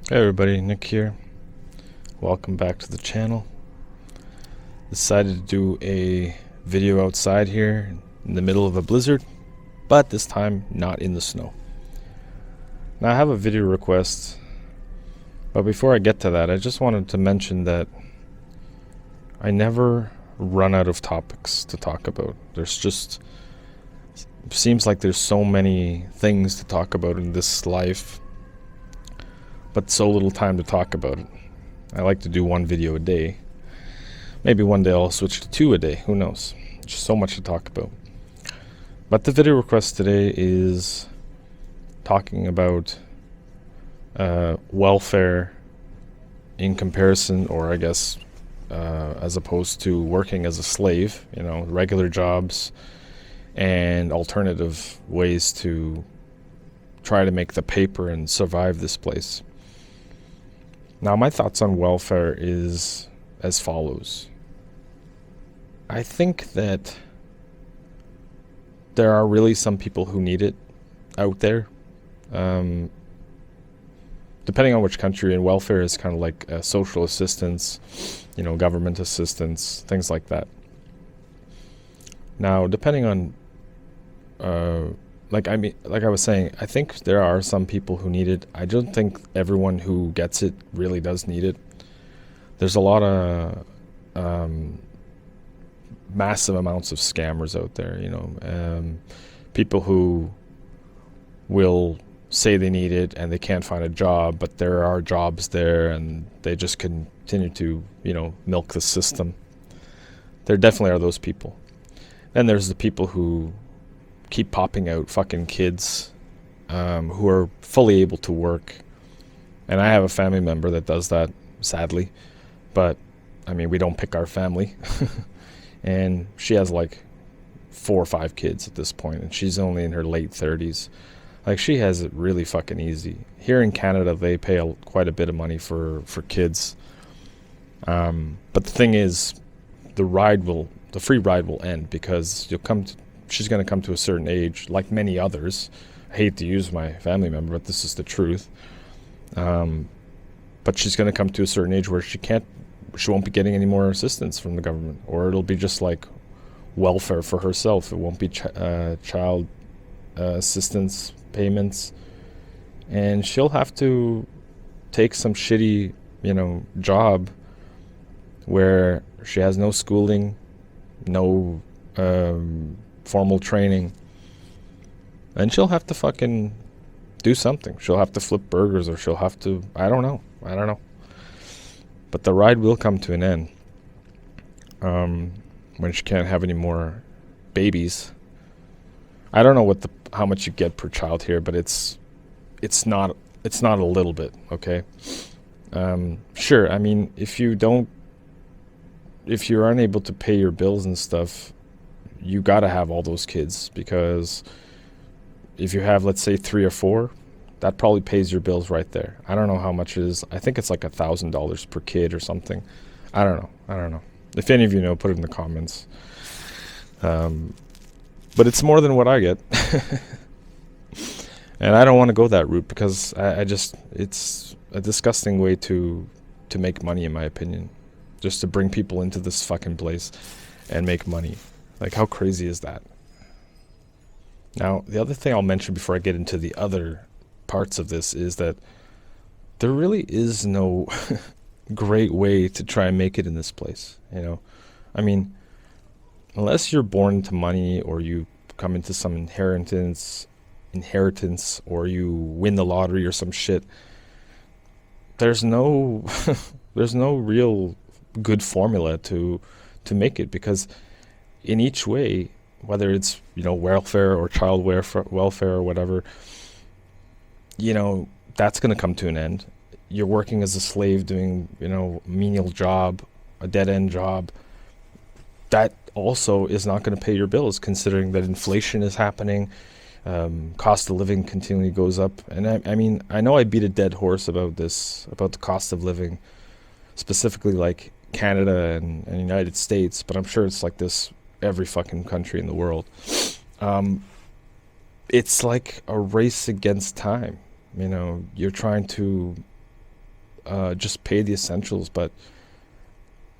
Hey everybody, Nick here. Welcome back to the channel. Decided to do a video outside here in the middle of a blizzard, but this time not in the snow. Now I have a video request, but before I get to that, I just wanted to mention that I never run out of topics to talk about. Seems like there's so many things to talk about in this life, but so little time to talk about it. I like to do one video a day. Maybe one day I'll switch to two a day, who knows. Just so much to talk about. But the video request today is talking about welfare in comparison, or I guess as opposed to working as a slave, regular jobs and alternative ways to try to make the paper and survive this place. Now, my thoughts on welfare is as follows. I think that there are really some people who need it out there. Depending on which country, and welfare is kind of like social assistance, government assistance, things like that. Now, depending on, like I was saying, I think there are some people who need it. I don't think everyone who gets it really does need it. There's a lot of massive amounts of scammers out there, people who will say they need it and they can't find a job, but there are jobs there and they just continue to, milk the system. There definitely are those people. Then there's the people who keep popping out fucking kids who are fully able to work. And I have a family member that does that, sadly. But, we don't pick our family. And she has like 4 or 5 kids at this point, and she's only in her late 30s. Like, she has it really fucking easy. Here in Canada, they pay quite a bit of money for kids. But the thing is, the free ride will end because she's going to come to a certain age, like many others. I hate to use my family member, but this is the truth. But she's going to come to a certain age where she won't be getting any more assistance from the government, or it'll be just like welfare for herself. It won't be child assistance payments, and she'll have to take some shitty, job where she has no schooling, no formal training, and she'll have to fucking do something. She'll have to flip burgers, or she'll have to, I don't know. But the ride will come to an end when she can't have any more babies. I don't know how much you get per child here, but it's not a little bit, okay? Sure, if you're unable to pay your bills and stuff, you gotta have all those kids, because if you have, let's say, 3 or 4, that probably pays your bills right there. I don't know how much it is. I think it's like $1,000 per kid or something. I don't know. If any of you know, put it in the comments. But it's more than what I get. And I don't want to go that route, because it's a disgusting way to make money, in my opinion. Just to bring people into this fucking place and make money. Like, how crazy is that? Now, the other thing I'll mention before I get into the other parts of this is that there really is no great way to try and make it in this place, unless you're born into money, or you come into some inheritance, or you win the lottery or some shit. There's no real good formula to make it, because in each way, whether it's welfare or child welfare or whatever, that's going to come to an end. You're working as a slave, doing menial job, a dead-end job. That also is not going to pay your bills, considering that inflation is happening. Cost of living continually goes up. And I know I beat a dead horse about this, about the cost of living, specifically like Canada and the United States, but I'm sure it's like this every fucking country in the world. It's like a race against time. You're trying to just pay the essentials. But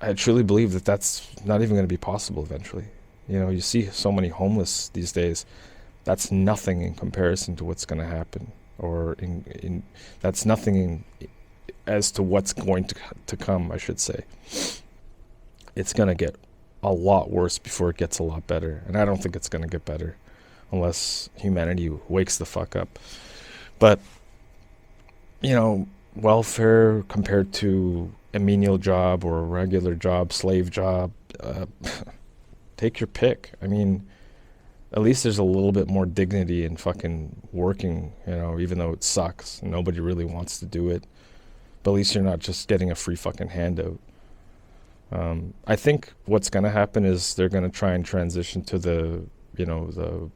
I truly believe that that's not even going to be possible eventually. You know, you see so many homeless these days. That's nothing in comparison to what's going to happen, or that's nothing as to what's going to come, I should say. It's going to get a lot worse before it gets a lot better, and I don't think it's going to get better unless humanity wakes the fuck up. But, you know, welfare compared to a menial job or a regular job, slave job, take your pick. I mean, at least there's a little bit more dignity in fucking working, you know, even though it sucks. Nobody really wants to do it. But at least you're not just getting a free fucking handout. I think what's going to happen is they're going to try and transition to the, you know, the,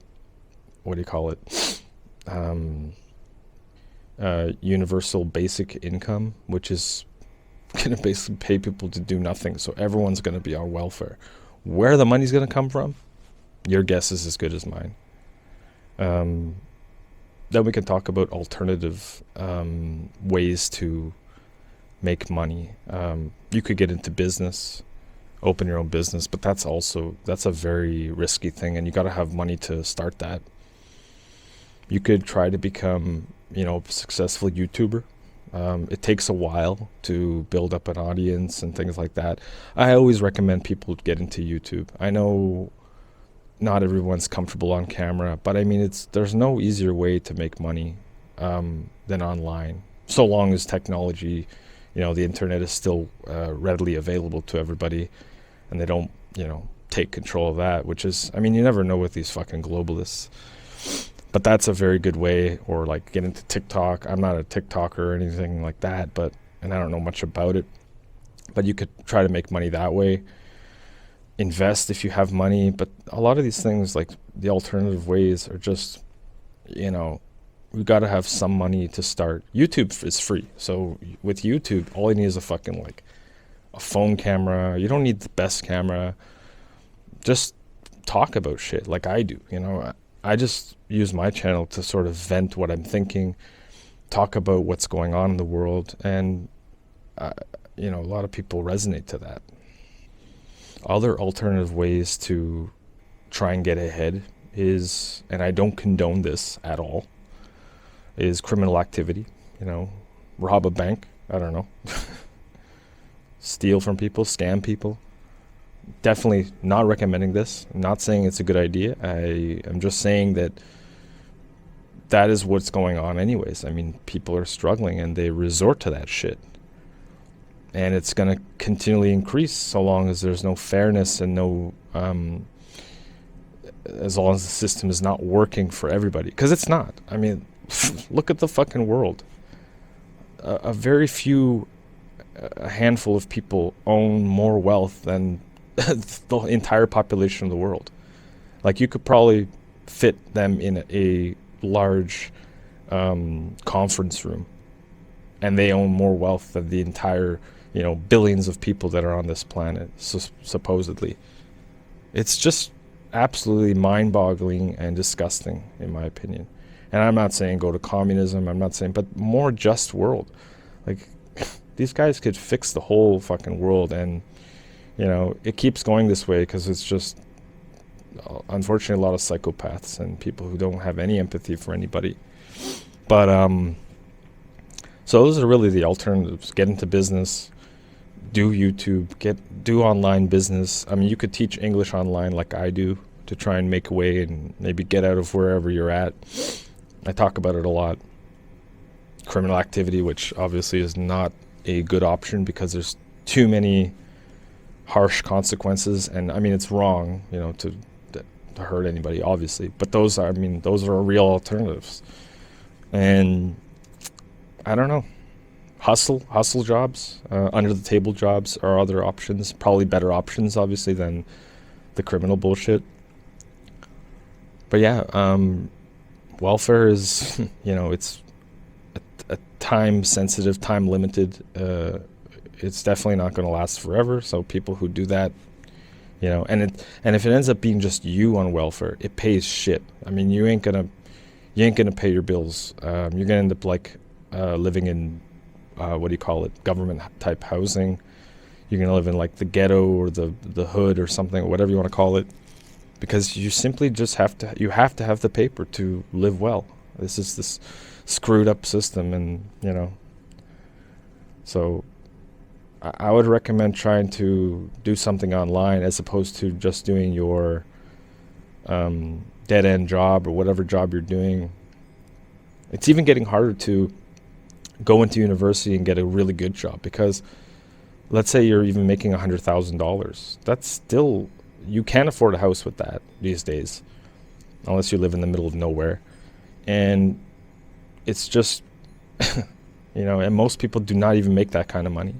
what do you call it? Universal basic income, which is going to basically pay people to do nothing. So everyone's going to be on welfare. Where the money's going to come from, your guess is as good as mine. Then we can talk about alternative ways to make money. You could get into business, open your own business, but that's a very risky thing, and you got to have money to start that. You could try to become, you know, a successful YouTuber. It takes a while to build up an audience and things like that. I always recommend people get into YouTube. I know not everyone's comfortable on camera, but I mean, there's no easier way to make money than online, so long as technology, you know, the internet is still readily available to everybody, and they don't, you know, take control of that, which is, I mean, you never know with these fucking globalists. But that's a very good way, or like get into TikTok. I'm not a TikToker or anything like that, and I don't know much about it, but you could try to make money that way. Invest if you have money, but a lot of these things, like the alternative ways, are just, you know, we got to have some money to start. YouTube is free, so with YouTube, all you need is a fucking, like, a phone camera. You don't need the best camera. Just talk about shit like I do, you know. I just use my channel to sort of vent what I'm thinking, talk about what's going on in the world, and you know, a lot of people resonate to that. Other alternative ways to try and get ahead is, and I don't condone this at all, is criminal activity. You know, rob a bank, I don't know, steal from people, scam people. Definitely not recommending this. I'm not saying it's a good idea. I am just saying that is what's going on anyways. I mean, people are struggling and they resort to that shit. And it's going to continually increase so long as there's no fairness and no, as long as the system is not working for everybody. Because it's not. I mean, look at the fucking world. A very few, a handful of people own more wealth than the entire population of the world. Like, you could probably fit them in a large conference room, and they own more wealth than the entire, you know, billions of people that are on this planet, supposedly. It's just absolutely mind-boggling and disgusting, in my opinion. And I'm not saying go to communism, I'm not saying, but more just world. Like, these guys could fix the whole fucking world, and, you know, it keeps going this way because it's just, unfortunately, a lot of psychopaths and people who don't have any empathy for anybody. But, so those are really the alternatives. Get into business, do YouTube, do online business. I mean, you could teach English online like I do to try and make a way and maybe get out of wherever you're at. I talk about it a lot. Criminal activity, which obviously is not a good option because there's too many harsh consequences, and I mean, it's wrong, you know, to hurt anybody, obviously, but those are real alternatives. And I don't know, hustle jobs, under the table jobs are other options, probably better options, obviously, than the criminal bullshit. But yeah, welfare is, you know, it's a time sensitive, time limited. It's definitely not going to last forever. So people who do that, you know, and if it ends up being just you on welfare, it pays shit. I mean, you ain't gonna pay your bills. You're gonna end up like living in what do you call it, government type housing. You're going to live in like the ghetto or the hood or something, whatever you want to call it, because you simply just have to have the paper to live well. This is this screwed up system, and you know, so I would recommend trying to do something online as opposed to just doing your dead-end job or whatever job you're doing. It's even getting harder to go into university and get a really good job, because let's say you're even making $100,000. That's still, you can't afford a house with that these days, unless you live in the middle of nowhere. And it's just, you know, and most people do not even make that kind of money.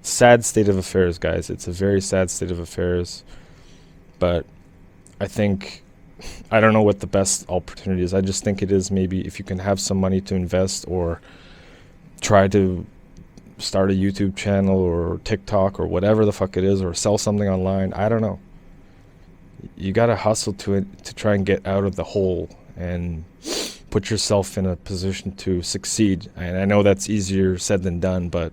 Sad state of affairs, guys. It's a very sad state of affairs. But I think, I don't know what the best opportunity is. I just think it is maybe if you can have some money to invest, or try to start a YouTube channel or TikTok or whatever the fuck it is, or sell something online. I don't know. You got to hustle to it to try and get out of the hole and put yourself in a position to succeed. And I know that's easier said than done, but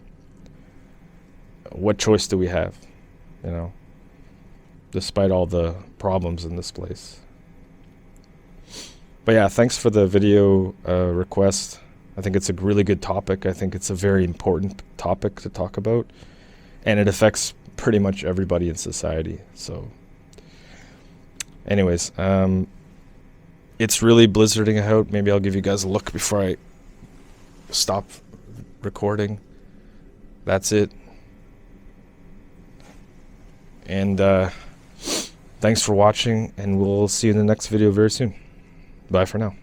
what choice do we have, you know, despite all the problems in this place? But yeah, thanks for the video request. I think it's a really good topic. I think it's a very important topic to talk about, and it affects pretty much everybody in society. So anyways, it's really blizzarding out. Maybe I'll give you guys a look before I stop recording. That's it. And thanks for watching, and we'll see you in the next video very soon. Bye for now.